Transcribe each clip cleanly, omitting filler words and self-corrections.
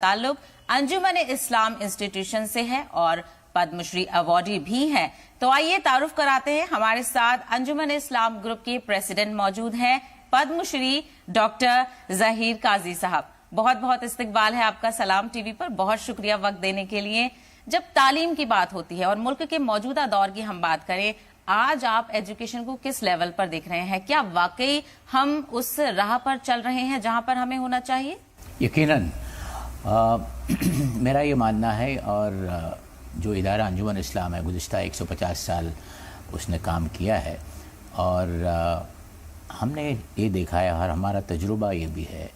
ताल्लुक अंजुमन इस्लाम इंस्टीट्यूशन से है और पद्मश्री अवार्डी भी हैं। तो आइए तारुफ कराते हैं। हमारे साथ अंजुमन इस्लाम ग्रुप के प्रेसिडेंट मौजूद हैं, पद्मश्री डॉक्टर जहीर काजी साहब। बहुत बहुत इस्तकबाल है आपका सलाम टीवी पर। बहुत शुक्रिया वक्त देने के लिए। जब तालीम की बात होती है और मुल्क के मौजूदा दौर की हम बात करें, आज आप एजुकेशन को किस लेवल पर देख रहे हैं? क्या वाकई हम उस राह पर चल रहे हैं जहां पर हमें होना चाहिए? यकीनन मेरा ये मानना है, और जो इदारा अंजुमन इस्लाम है गुज़िश्ता 150 साल उसने काम किया है, और हमने ये देखा है और हमारा तजुर्बा ये भी है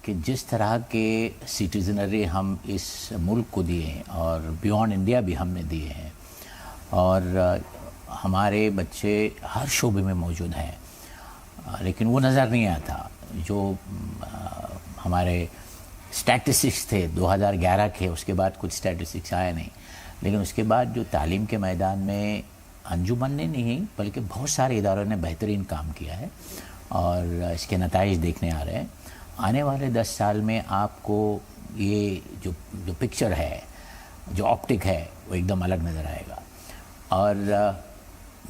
कि जिस तरह के सिटीजनरी हम इस मुल्क को दिए हैं और बियॉन्ड इंडिया भी हमने दिए हैं, और हमारे बच्चे हर शोबे में मौजूद हैं, लेकिन वो नज़र नहीं आता। जो हमारे स्टैटिस्टिक्स थे 2011 के, उसके बाद कुछ स्टैटिस्टिक्स आए नहीं, लेकिन उसके बाद जो तालीम के मैदान में अंजुमन ने नहीं बल्कि बहुत सारे इदारों ने बेहतरीन काम किया है, और इसके नताइज देखने आ रहे हैं। आने वाले 10 साल में आपको ये जो पिक्चर है, जो ऑप्टिक है, वो एकदम अलग नज़र आएगा। और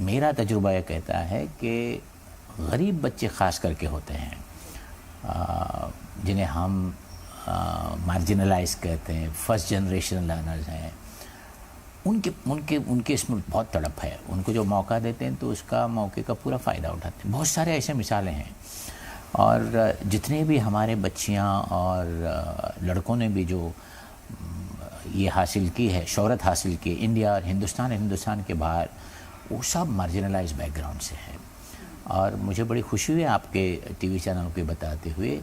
मेरा तजुर्बा यह कहता है कि गरीब बच्चे ख़ास करके होते हैं, जिन्हें हम मार्जिनलाइज कहते हैं, फर्स्ट जनरेशन लर्नर्स हैं, उनके इसमें बहुत तड़प है। उनको जो मौका देते हैं तो उसका मौके का पूरा फ़ायदा उठाते हैं। बहुत सारे ऐसे मिसालें हैं, और जितने भी हमारे बच्चियां और लड़कों ने भी जो ये हासिल की है, शोहरत हासिल की इंडिया और हिंदुस्तान के बाहर, वो सब मार्जिनलाइज बैकग्राउंड से है। और मुझे बड़ी खुशी हुई आपके टीवी चैनल को बताते हुए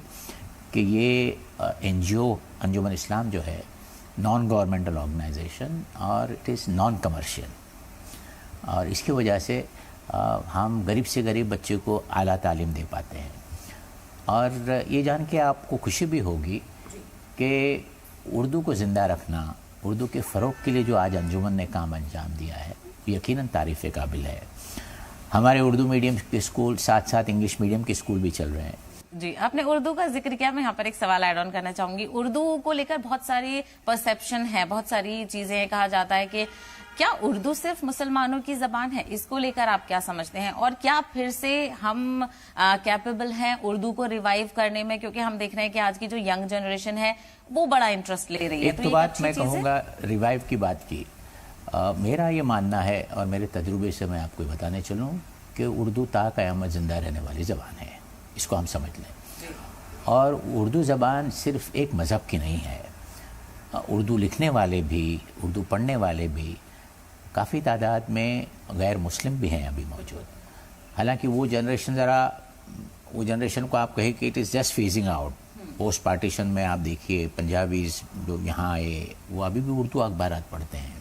कि ये NGO अंजुमन इस्लाम जो है नॉन गवर्नमेंटल ऑर्गेनाइजेशन, और इट इज़ नॉन कमर्शियल, और इसकी वजह से हम गरीब से गरीब बच्चे को आला तालीम दे पाते हैं। और ये जान के आपको खुशी भी होगी कि उर्दू को ज़िंदा रखना, उर्दू के फ़रोग़ के लिए जो आज अंजुमन ने काम अंजाम दिया है, यकीनन तारीफ़ काबिल है। हमारे उर्दू मीडियम के स्कूल साथ साथ इंग्लिश मीडियम के स्कूल भी चल रहे हैं। जी, आपने उर्दू का जिक्र किया, मैं यहाँ पर एक सवाल ऐड ऑन करना चाहूंगी। उर्दू को लेकर बहुत सारी परसेप्शन है, बहुत सारी चीजें कहा जाता है कि क्या उर्दू सिर्फ मुसलमानों की जबान है? इसको लेकर आप क्या समझते हैं, और क्या फिर से हम कैपेबल हैं उर्दू को रिवाइव करने में? क्योंकि हम देख रहे हैं कि आज की जो यंग जनरेशन है वो बड़ा इंटरेस्ट ले रही है। एक तो बात मैं कहूँगा, रिवाइव की बात की, मेरा ये मानना है और मेरे तजुर्बे से मैं आपको बताने चलूँ कि उर्दू ता क़यामत ज़िंदा रहने वाली ज़बान है, इसको हम समझ लें। और उर्दू ज़बान सिर्फ़ एक मज़हब की नहीं है। उर्दू लिखने वाले भी, उर्दू पढ़ने वाले भी काफ़ी तादाद में गैर मुस्लिम भी हैं अभी मौजूद। हालांकि वो जनरेशन को आप कहें कि it is just phasing out. Post partition में आप देखिए पंजाबीज़ जो यहाँ आए वो अभी भी उर्दू अखबारात पढ़ते हैं।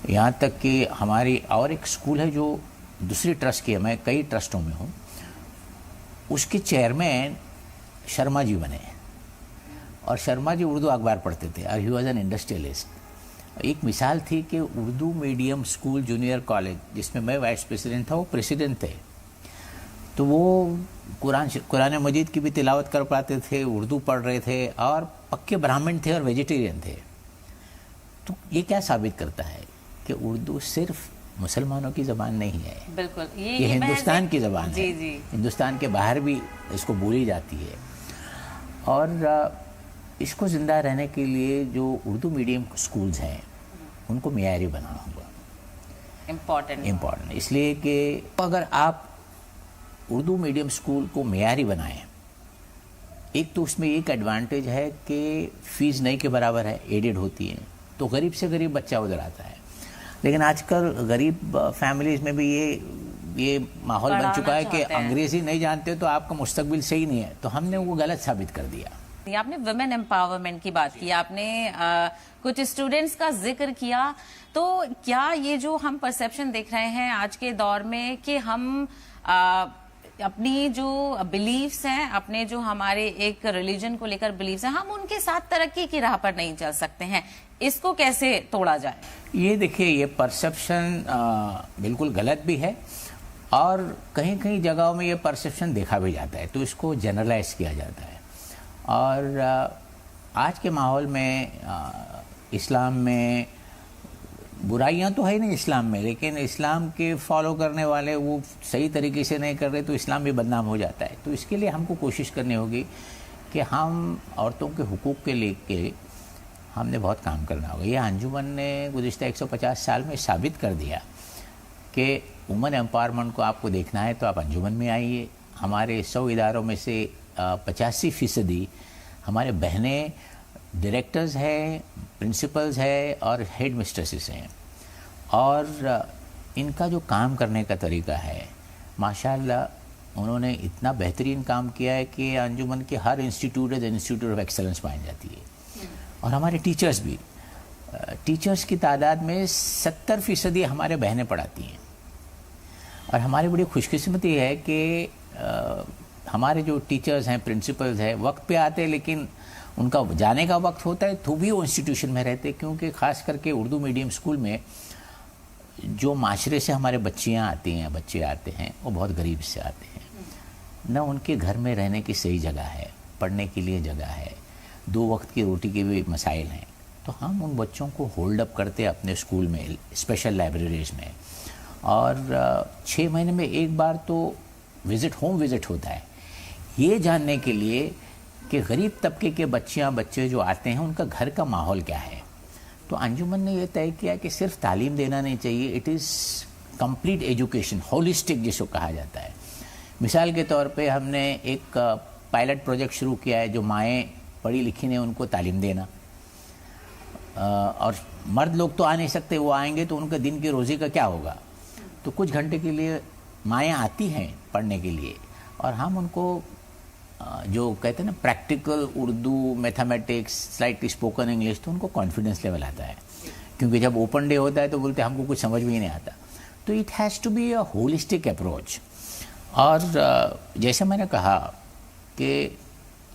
यहाँ तक कि हमारी और एक स्कूल है जो दूसरी ट्रस्ट की है, मैं कई ट्रस्टों में हूँ, उसके चेयरमैन शर्मा जी बने, और शर्मा जी उर्दू अखबार पढ़ते थे, और ही वॉज एन इंडस्ट्रियलिस्ट। एक मिसाल थी कि Urdu medium school junior college जिसमें मैं वाइस प्रेसिडेंट था, वो प्रेसिडेंट थे, तो वो कुरान मजीद की भी तिलावत कर पाते थे, उर्दू पढ़ रहे थे, और पक्के ब्राह्मण थे और वेजिटेरियन थे। तो ये क्या साबित करता है कि उर्दू सिर्फ मुसलमानों की ज़बान नहीं है, बिल्कुल ये हिंदुस्तान की ज़बान है। जी। हिंदुस्तान के बाहर भी इसको बोली जाती है, और इसको ज़िंदा रहने के लिए जो उर्दू मीडियम स्कूल्स हैं उनको मियारी बनाना होगा। इम्पॉर्टेंट इसलिए कि अगर आप उर्दू मीडियम स्कूल को मियारी बनाएं, एक तो उसमें एक एडवांटेज है कि फ़ीस नहीं के बराबर है, एडेड होती है, तो गरीब से गरीब बच्चा उधर आता है। लेकिन आजकल गरीब फैमिलीज़ में भी ये माहौल बन चुका है कि अंग्रेज़ी नहीं जानते तो आपका मुस्तकबिल सही नहीं है, तो हमने वो गलत साबित कर दिया। आपने वुमेन एम्पावरमेंट की बात की, आपने कुछ स्टूडेंट्स का जिक्र किया, तो क्या ये जो हम परसेप्शन देख रहे हैं आज के दौर में कि हम अपनी जो बिलीफ्स हैं, अपने जो हमारे एक रिलीजन को लेकर बिलीफ्स हैं, हम उनके साथ तरक्की की राह पर नहीं चल सकते हैं, इसको कैसे तोड़ा जाए? ये देखिए, ये परसेप्शन बिल्कुल गलत भी है, और कहीं कहीं जगहों में ये परसेप्शन देखा भी जाता है, तो इसको जनरलाइज किया जाता है। और آج کے ماحول میں اسلام میں برائیاں تو ہے نہیں اسلام میں، لیکن اسلام کے فالو کرنے والے وہ صحیح طریقے سے نہیں کر رہے تو اسلام بھی بدنام ہو جاتا ہے. تو اس کے لیے ہم کو کوشش کرنی ہوگی کہ ہم عورتوں کے حقوق کے لے کے ہم نے بہت کام کرنا ہوگا. یہ انجمن نے گزشتہ 150 سال میں ثابت کر دیا کہ وومن امپاورمنٹ کو آپ کو دیکھنا ہے تو آپ انجمن میں آئیے. ہمارے 100 اداروں میں سے 85% ہمارے بہنیں ڈائریکٹرز ہیں، پرنسپلز ہیں اور ہیڈ مسٹریسز ہیں، اور ان کا جو کام کرنے کا طریقہ ہے ماشاءاللہ انہوں نے اتنا بہترین کام کیا ہے کہ انجمن کے ہر انسٹیٹیوٹ آف ایکسلنس پائی جاتی ہے. اور ہمارے ٹیچرز بھی، ٹیچرز کی تعداد میں 70% ہمارے بہنیں پڑھاتی ہیں. اور ہماری بڑی خوش قسمتی ہے کہ ہمارے جو ٹیچرز ہیں، پرنسپلز ہیں، وقت پہ آتے لیکن ان کا جانے کا وقت ہوتا ہے تو بھی وہ انسٹیٹیوشن میں رہتے، کیونکہ خاص کر کے اردو میڈیم اسکول میں جو معاشرے سے ہمارے بچیاں آتی ہیں، بچے آتے ہیں، وہ بہت غریب سے آتے ہیں. نہ ان کے گھر میں رہنے کی صحیح جگہ ہے، پڑھنے کے لیے جگہ ہے، 2 وقت کی روٹی کے بھی مسائل ہیں. تو ہم ان بچوں کو ہولڈ اپ کرتے اپنے اسکول میں، اسپیشل لائبریریز میں، اور 6 مہینے میں ایک بار تو ہوم وزٹ ہوتا ہے، یہ جاننے کے لیے کہ غریب طبقے کے بچے جو آتے ہیں ان کا گھر کا ماحول کیا ہے. تو انجمن نے یہ طے کیا کہ صرف تعلیم دینا نہیں چاہیے، it is complete education, holistic جس کو کہا جاتا ہے. مثال کے طور پہ ہم نے ایک پائلٹ پروجیکٹ شروع کیا ہے جو مائیں پڑھی لکھی نے ان کو تعلیم دینا. اور مرد لوگ تو آ نہیں سکتے، وہ آئیں گے تو ان کا دن کی روزی کا کیا ہوگا. تو کچھ گھنٹے کے لیے مائیں آتی ہیں پڑھنے کے لیے، اور ہم ان کو جو کہتے ہیں نا practical Urdu, mathematics, slightly spoken English, تو ان کو کانفیڈنس لیول آتا ہے. کیونکہ جب اوپن ڈے ہوتا ہے تو بولتے ہیں ہم کو کچھ سمجھ بھی نہیں آتا. تو it has to be a holistic approach. اور جیسے میں نے کہا کہ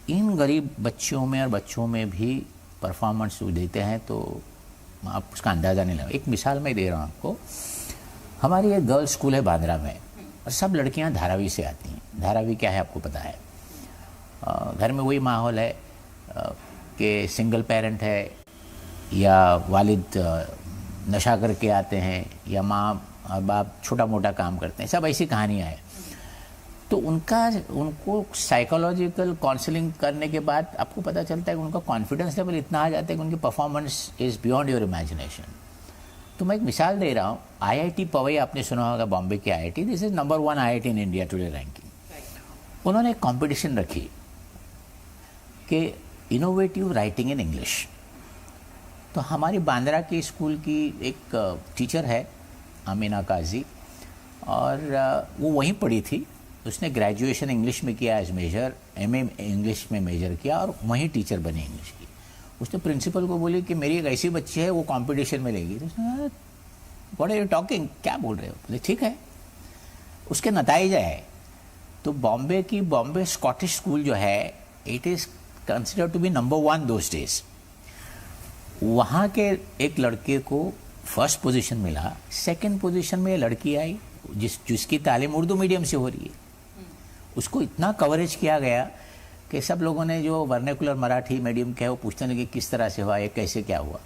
ان غریب بچوں میں اور بچوں میں بھی پرفارمنس دیتے ہیں تو آپ اس کا اندازہ نہیں لگا. ایک مثال میں دے رہا ہوں آپ کو. ہماری ایک گرلز اسکول ہے باندرا میں، اور سب لڑکیاں دھاراوی سے آتی ہیں. دھاراوی کیا ہے آپ کو پتہ ہے؟ گھر میں وہی ماحول ہے کہ سنگل پیرنٹ ہے، یا والد نشہ کر کے آتے ہیں، یا ماں اور باپ چھوٹا موٹا کام کرتے ہیں، سب ایسی کہانیاں ہیں. تو ان کو سائیکولوجیکل کاؤنسلنگ کرنے کے بعد آپ کو پتہ چلتا ہے کہ ان کا کانفیڈنس لیول اتنا آ جاتا ہے کہ ان کی performance is beyond your imagination. تو میں ایک مثال دے رہا ہوں. IIT پوئی آپ نے سنا ہوگا، بامبے کی IIT، this is number 1 IIT in India today ranking. انہوں نے ایک کمپٹیشن رکھی کہ انوویٹیو رائٹنگ ان انگلش. تو ہماری باندرا کی اسکول کی ایک ٹیچر ہے آمینہ قاضی، اور وہ وہیں پڑھی تھی. اس نے گریجویشن انگلش میں کیا ایز میجر، MA انگلش میں میجر کیا، اور وہیں ٹیچر بنی انگلش کی. اس نے پرنسپل کو بولی کہ میری ایک ایسی بچی ہے وہ کمپٹیشن میں لے گی. تو اس نے واٹ آر یو ٹاکنگ، کیا بول رہے ہو؟ بولے ٹھیک ہے. اس کے نتائج ہے تو بامبے اسکاٹش اسکول جو ہے it is consider to be number 1 those days. وہاں کے ایک لڑکے کو فرسٹ پوزیشن ملا. سیکنڈ پوزیشن میں لڑکی آئی جس کی تعلیم اردو میڈیم سے ہو رہی ہے. اس کو اتنا کوریج کیا گیا کہ سب لوگوں نے جو ورنیکولر مراٹھی میڈیم کا ہے وہ پوچھتے ہیں کہ کس طرح سے ہوا، یہ کیسے کیا ہوا.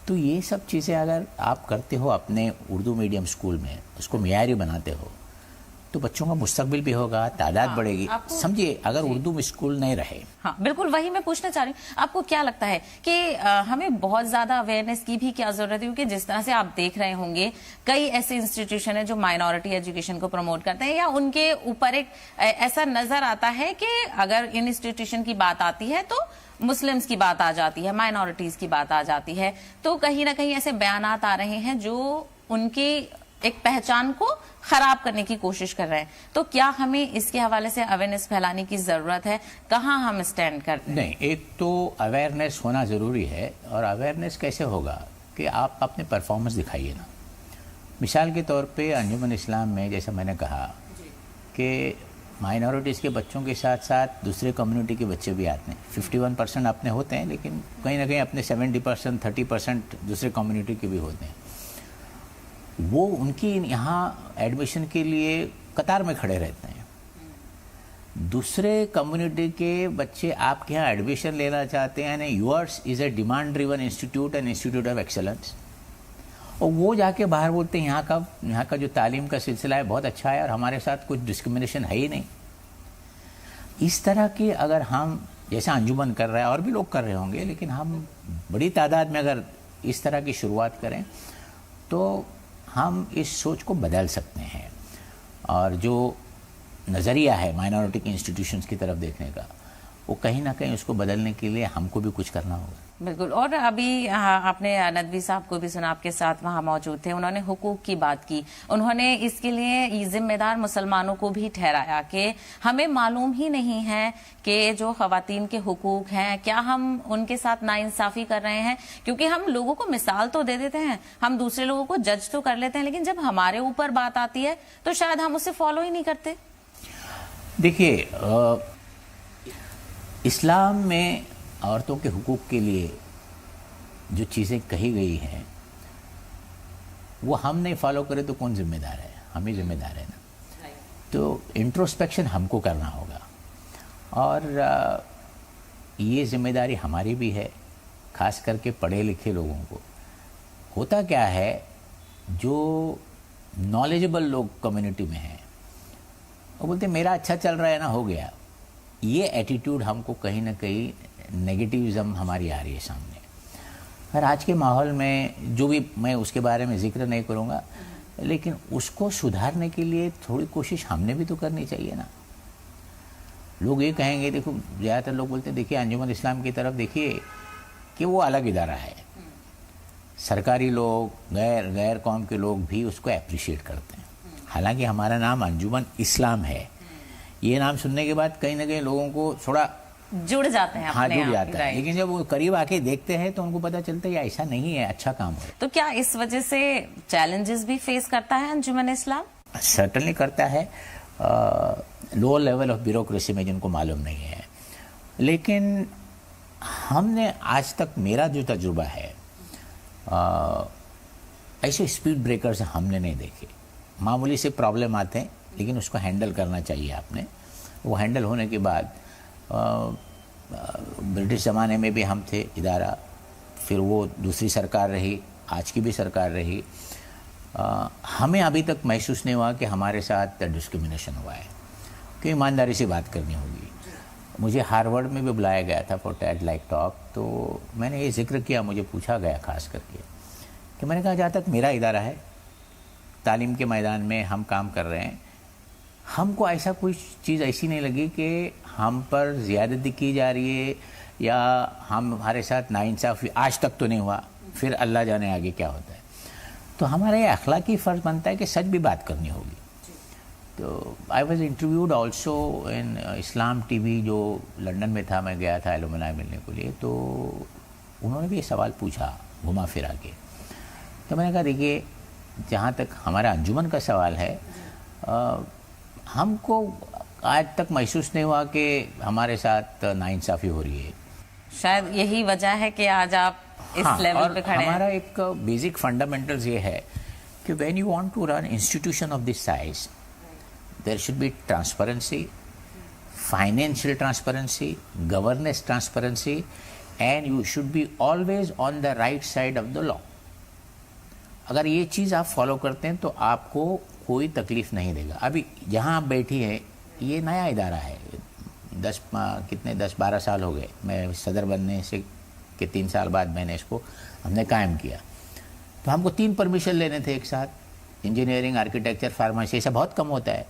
تو یہ سب چیزیں اگر آپ کرتے ہو اپنے اردو میڈیم اسکول میں، اس کو معیاری بناتے ہو، تو بچوں کا مستقبل بھی ہوگا، تعداد بڑھے گی. سمجھیے اگر اردو اسکول نہیں رہے. ہاں بالکل، وہی میں پوچھنا چاہ رہی ہوں. آپ کو کیا لگتا ہے کہ ہمیں بہت زیادہ اویئرنیس کی بھی کیا ضرورت ہے؟ کیونکہ جس طرح سے آپ دیکھ رہے ہوں گے کئی ایسے انسٹیٹیوشن ہیں جو مائنورٹی ایجوکیشن کو پروموٹ کرتے ہیں، یا ان کے اوپر ایک ایسا نظر آتا ہے کہ اگر ان انسٹیٹیوشن کی بات آتی ہے تو مسلمز کی بات آ جاتی ہے، مائنورٹیز کی بات آ جاتی ہے. تو کہیں نہ کہیں ایسے بیانات آ رہے ہیں جو ان کی ایک پہچان کو خراب کرنے کی کوشش کر رہے ہیں. تو کیا ہمیں اس کے حوالے سے اویئرنیس پھیلانے کی ضرورت ہے؟ کہاں ہم اسٹینڈ کرتے ہیں؟ نہیں، ایک تو اویئرنیس ہونا ضروری ہے. اور اویئرنیس کیسے ہوگا کہ آپ اپنے پرفارمنس دکھائیے نا. مثال کے طور پہ انجمن اسلام میں جیسا میں نے کہا کہ مائنورٹیز کے بچوں کے ساتھ ساتھ دوسرے کمیونٹی کے بچے بھی آتے ہیں. 51% اپنے ہوتے ہیں، لیکن کہیں نہ کہیں اپنے 70%، 30% دوسرے کمیونٹی کے بھی ہوتے ہیں. وہ ان کی یہاں ایڈمیشن کے لیے قطار میں کھڑے رہتے ہیں. दूसरे कम्युनिटी के बच्चे आपके यहाँ एडमिशन लेना चाहते हैं, yours is a demand driven institute and institute of excellence, और वो जाके बाहर बोलते हैं यहाँ का जो तालीम का सिलसिला है बहुत अच्छा है और हमारे साथ कुछ डिस्क्रिमिनेशन है ही नहीं। इस तरह की अगर हम, जैसा अंजुमन कर रहा है और भी लोग कर रहे होंगे, लेकिन हम बड़ी तादाद में अगर इस तरह की शुरुआत करें तो हम इस सोच को बदल सकते हैं। और जो नज़रिया है माइनॉरिटी के इंस्टीट्यूशंस की तरफ देखने का, वो कहीं ना कहीं उसको बदलने के लिए हमको भी कुछ करना होगा। बिल्कुल। और अभी आपने नदवी साहब को भी सुना, आपके साथ वहां मौजूद थे, उन्होंने हुकूक की बात की। उन्होंने इसके लिए जिम्मेदार मुसलमानों को भी ठहराया कि हमें मालूम ही नहीं है कि जो खवातीन के हुकूक हैं, क्या हम उनके साथ नाइंसाफी कर रहे हैं? क्योंकि हम लोगों को मिसाल तो दे देते हैं, हम दूसरे लोगों को जज तो कर लेते हैं, लेकिन जब हमारे ऊपर बात आती है तो शायद हम उसे फॉलो ही नहीं करते। देखिए, इस्लाम में औरतों के हुकूक के लिए जो चीज़ें कही गई हैं वो हम नहीं फॉलो करें तो कौन जिम्मेदार है? हम ही जिम्मेदार है ना। तो इंट्रोस्पेक्शन हमको करना होगा और ये जिम्मेदारी हमारी भी है, खास करके पढ़े लिखे लोगों को। होता क्या है, जो नॉलेजेबल लोग कम्युनिटी में हैं वो बोलते मेरा अच्छा चल रहा है ना, हो गया। ये एटीट्यूड हमको कहीं ना कहीं नेगेटिविज्म हमारी आ रही है सामने। और आज के माहौल में जो भी, मैं उसके बारे में जिक्र नहीं करूँगा, लेकिन उसको सुधारने के लिए थोड़ी कोशिश हमने भी तो करनी चाहिए ना। लोग ये कहेंगे, देखो ज़्यादातर लोग बोलते हैं देखिए अंजुमन इस्लाम की तरफ देखिए कि वो अलग इदारा है, सरकारी लोग, गैर कौम के लोग भी उसको अप्रिशिएट करते हैं। हालांकि हमारा नाम अंजुमन इस्लाम है, ये नाम सुनने के बाद कहीं ना कहीं लोगों को थोड़ा जुड़ जाते हैं, हाँ जुड़ जाता है, लेकिन जब वो करीब आके देखते हैं तो उनको पता चलता है ये ऐसा नहीं है, अच्छा काम है। तो क्या इस वजह से चैलेंजेस भी फेस करता है अंजुमन इस्लाम? सर्टनली करता है, लो लेवल ऑफ ब्यूरोक्रेसी में जिनको मालूम नहीं है। लेकिन हमने आज तक, मेरा जो तजुर्बा है, ऐसे स्पीड ब्रेकर्स हमने नहीं देखे। मामूली से प्रॉब्लम आते हैं लेकिन उसको हैंडल करना चाहिए आपने। वो हैंडल होने के बाद ब्रिटिश ज़माने में भी हम थे इदारा, फिर वो दूसरी सरकार रही, आज की भी सरकार रही, हमें अभी तक महसूस नहीं हुआ कि हमारे साथ डिस्क्रिमिनेशन हुआ है। कि ईमानदारी से बात करनी होगी। मुझे हार्वर्ड में भी बुलाया गया था फॉर टेड लाइक टॉक, तो मैंने ये जिक्र किया, मुझे पूछा गया खास करके कि मैंने कहा जहाँ तक मेरा इदारा है, तालीम के मैदान में हम काम कर रहे हैं, हमको ऐसा कोई चीज़ ऐसी नहीं लगी कि हम पर ज़्यादती की जा रही है या हमारे साथ नाइंसाफ़ी आज तक तो नहीं हुआ, फिर अल्लाह जाने आगे क्या होता है। तो हमारा ये अखलाकी फ़र्ज़ बनता है कि सच भी बात करनी होगी। तो I was interviewed also in Islam TV जो लंदन में था, मैं गया था एलुमनाई मिलने के लिए, तो उन्होंने भी ये सवाल पूछा घुमा फिरा के। तो मैंने कहा देखिए, जहाँ तक हमारा अंजुमन का सवाल है, हमको आज तक महसूस नहीं हुआ कि हमारे साथ नाइंसाफ़ी हो रही है। शायद यही वजह है कि आज आप इस लेवल पे खड़े हैं। हमारा एक बेसिक फंडामेंटल्स ये है कि when you want to run institution of this size, there should be transparency, financial transparency, governance transparency, and you should be always on the right side of the law. अगर ये चीज़ आप follow करते हैं तो आपको कोई तकलीफ नहीं देगा। अभी जहाँ आप बैठी है, ये नया इदारा है, 10-12 साल हो गए। मैं सदर बनने से के 3 साल बाद हमने कायम किया। तो हमको 3 परमिशन लेने थे एक साथ, इंजीनियरिंग, आर्किटेक्चर, फार्मेसी, ऐसा बहुत कम होता है।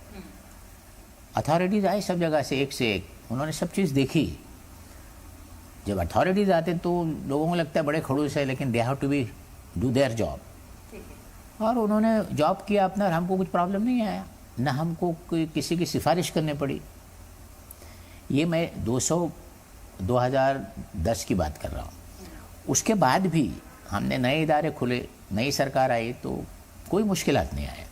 अथॉरिटीज़ आए सब जगह से एक, उन्होंने सब चीज़ देखी। जब अथॉरिटीज़ आते तो लोगों को लगता है बड़े खड़ूस है, लेकिन they have to be do their job. और उन्होंने जॉब किया अपना, और हमको कुछ प्रॉब्लम नहीं आया, ना हमको किसी की सिफारिश करनी पड़ी। ये मैं 2010 की बात कर रहा हूँ। उसके बाद भी हमने नए इदारे खुले, नई सरकार आई, तो कोई मुश्किलात नहीं आया।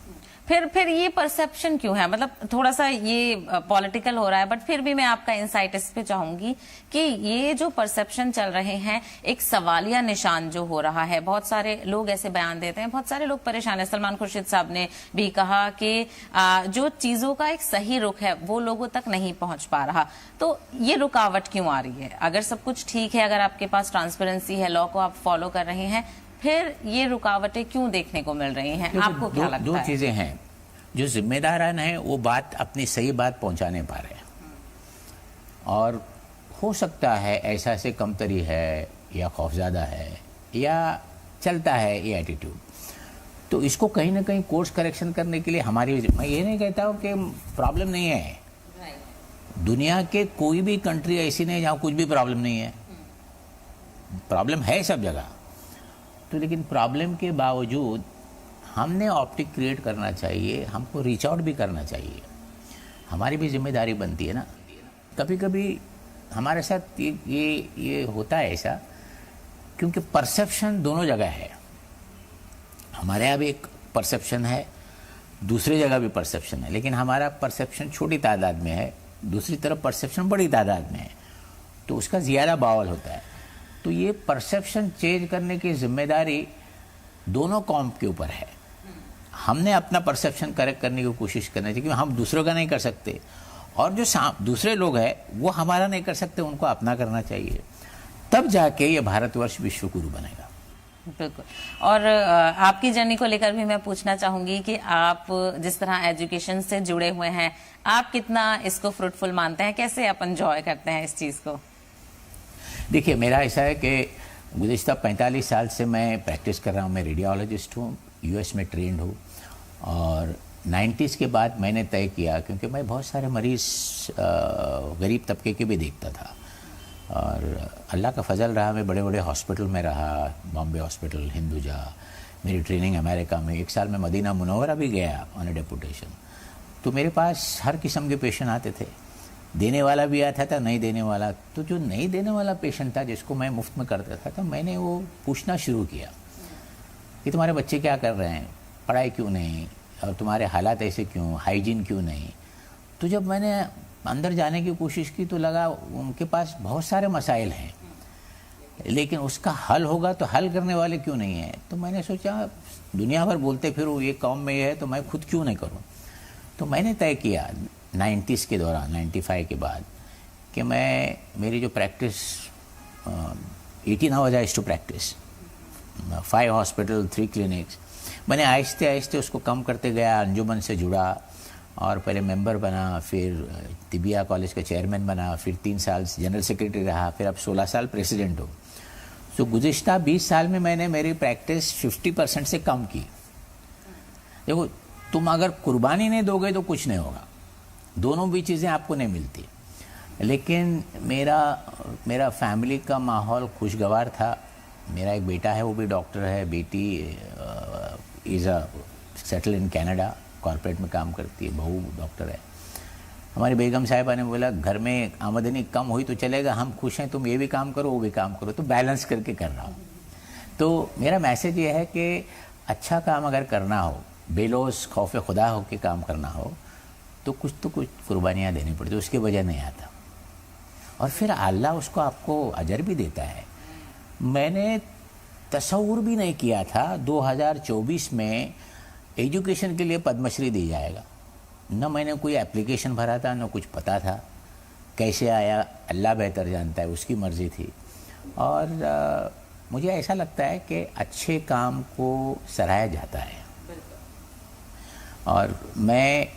फिर ये परसेप्शन क्यों है? मतलब थोड़ा सा ये पॉलिटिकल हो रहा है, बट फिर भी मैं आपका इंसाइट इस पे चाहूंगी कि ये जो परसेप्शन चल रहे हैं, एक सवालिया निशान जो हो रहा है, बहुत सारे लोग ऐसे बयान देते हैं, बहुत सारे लोग परेशान है। सलमान खुर्शीद साहब ने भी कहा कि जो चीजों का एक सही रुख है वो लोगों तक नहीं पहुंच पा रहा, तो ये रुकावट क्यों आ रही है? अगर सब कुछ ठीक है, अगर आपके पास ट्रांसपेरेंसी है, लॉ को आप फॉलो कर रहे हैं, फिर ये रुकावटें क्यों देखने को मिल रही हैं? आपको क्या लगता है? दो चीजें हैं, जो जिम्मेदारान हैं वो बात अपनी सही बात पहुंचा नहीं पा रहे हैं, और हो सकता है ऐसा से कमतरी है या खौफज़्यादा है या चलता है ये एटीट्यूड, तो इसको कहीं ना कहीं कोर्स करेक्शन करने के लिए हमारी, मैं ये नहीं कहता हूँ कि प्रॉब्लम नहीं है, दुनिया के कोई भी कंट्री ऐसी नहीं जहाँ कुछ भी प्रॉब्लम नहीं है, प्रॉब्लम है सब जगह, तो लेकिन प्रॉब्लम के बावजूद हमने ऑप्टिक क्रिएट करना चाहिए, हमको रीच आउट भी करना चाहिए, हमारी भी जिम्मेदारी बनती है ना। कभी कभी हमारे साथ ये होता है ऐसा, क्योंकि परसेप्शन दोनों जगह है, हमारे यहाँ भी एक परसेप्शन है, दूसरी जगह भी परसेप्शन है, लेकिन हमारा परसेप्शन छोटी तादाद में है, दूसरी तरफ परसेप्शन बड़ी तादाद में है, तो उसका ज़्यादा बावल होता है। तो ये परसेप्शन चेंज करने की जिम्मेदारी दोनों कौम के ऊपर है। हमने अपना परसेप्शन करेक्ट करने की कोशिश करनी चाहिए, क्योंकि हम दूसरों का नहीं कर सकते, और जो दूसरे लोग हैं वो हमारा नहीं कर सकते, उनको अपना करना चाहिए, तब जाके ये भारतवर्ष विश्व गुरु बनेगा। बिल्कुल। और आपकी जर्नी को लेकर भी मैं पूछना चाहूंगी कि आप जिस तरह एजुकेशन से जुड़े हुए हैं, आप कितना इसको फ्रूटफुल मानते हैं, कैसे आप एंजॉय करते हैं इस चीज को? देखिए, मेरा ऐसा है कि गुज़िश्ता 45 साल से मैं प्रैक्टिस कर रहा हूँ, मैं रेडियोलॉजिस्ट हूँ, यूएस में ट्रेंड हूँ, और 90s के बाद मैंने तय किया, क्योंकि मैं बहुत सारे मरीज़ गरीब तबके के भी देखता था, और अल्लाह का फजल रहा, मैं बड़े बड़े हॉस्पिटल में रहा, बॉम्बे हॉस्पिटल, हिंदुजा, मेरी ट्रेनिंग अमेरिका में, एक साल में मदीना मुनव्वरा भी गया ऑन ए डेपुटेशन। तो मेरे पास हर किस्म के पेशेंट आते थे, देने वाला भी आता था, नहीं देने वाला। तो जो नहीं देने वाला पेशेंट था, जिसको मैं मुफ्त में करता था, तो मैंने वो पूछना शुरू किया कि तुम्हारे बच्चे क्या कर रहे हैं, पढ़ाई क्यों नहीं, और तुम्हारे हालात ऐसे क्यों, हाइजीन क्यों नहीं। तो जब मैंने अंदर जाने की कोशिश की तो लगा उनके पास बहुत सारे मसाइल हैं, लेकिन उसका हल होगा तो हल करने वाले क्यों नहीं हैं। तो मैंने सोचा दुनिया भर बोलते फिर ये कौम में ये है, तो मैं खुद क्यों नहीं करूं। तो मैंने तय किया 90s के दौरान, 95 के बाद, कि मेरी जो practice 18 hours I to practice, 5 hospital, 3 clinics, मैंने आहिस्ते आहिस्ते उसको कम करते गया, अंजुमन से जुड़ा, और पहले मेंबर बना, फिर तिबिया कॉलेज का चेयरमैन बना, फिर 3 साल जनरल सेक्रेटरी रहा, फिर अब 16 साल प्रेसिडेंट हूँ। तो गुज़िश्ता 20 साल में मैंने मेरी प्रैक्टिस 50% से कम की। देखो, तुम अगर कुर्बानी नहीं दोगे तो कुछ नहीं होगा, दोनों भी चीज़ें आपको नहीं मिलती। लेकिन मेरा फैमिली का माहौल खुशगवार था। मेरा एक बेटा है, वो भी डॉक्टर है, बेटी is a settle in Canada, corporate में काम करती है, बहू डॉक्टर है। हमारी बेगम साहिबा ने बोला घर में आमदनी कम हुई तो चलेगा, हम खुश हैं, तुम ये भी काम करो वो भी काम करो, तो बैलेंस करके कर रहा हूँ। तो मेरा मैसेज ये है कि अच्छा काम अगर करना हो, बेलोस खौफ खुदा हो के काम करना हो, तो कुछ कुर्बानियाँ देनी पड़ती, उसके वजह नहीं आता, और फिर अल्लाह उसको आपको अजर भी देता है। मैंने तसव्वुर भी नहीं किया था 2024 में एजुकेशन के लिए पद्मश्री दी जाएगा, न मैंने कोई एप्लीकेशन भरा था, न कुछ पता था, कैसे आया अल्लाह बेहतर जानता है, उसकी मर्ज़ी थी। और मुझे ऐसा लगता है कि अच्छे काम को सराहा जाता है, और मैं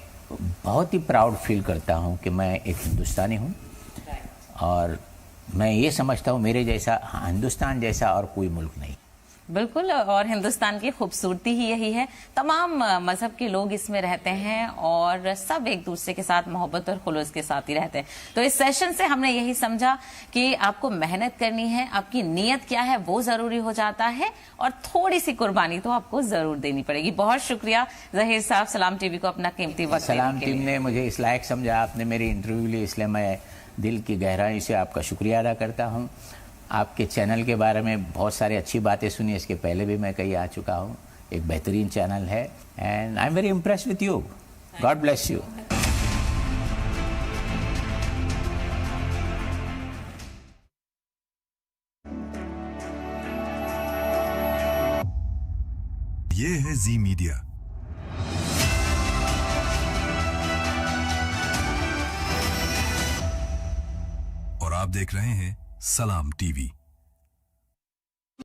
बहुत ही प्राउड फील करता हूँ कि मैं एक हिंदुस्तानी हूँ, और मैं ये समझता हूँ मेरे जैसा, हिंदुस्तान जैसा और कोई मुल्क नहीं। बिल्कुल, और हिंदुस्तान की खूबसूरती ही यही है, तमाम मजहब के लोग इसमें रहते हैं और सब एक दूसरे के साथ मोहब्बत और खुलूस के साथ ही रहते हैं। तो इस सेशन से हमने यही समझा कि आपको मेहनत करनी है, आपकी नीयत क्या है वो जरूरी हो जाता है, और थोड़ी सी कुर्बानी तो आपको जरूर देनी पड़ेगी। बहुत शुक्रिया ज़हीर साहब, सलाम टीवी को अपना कीमती वक्त देने के लिए। सलाम टीम ने मुझे इस लायक समझा, आपने मेरी इंटरव्यू ली, इसलिए मैं दिल की गहराई से आपका शुक्रिया अदा करता हूँ। आपके चैनल के बारे में बहुत सारी अच्छी बातें सुनी, इसके पहले भी मैं कहीं आ चुका हूँ, ایک بہترین چینل ہے and I am very impressed with you. God bless you. یہ ہے زی میڈیا. اور آپ دیکھ رہے ہیں سلام ٹی وی.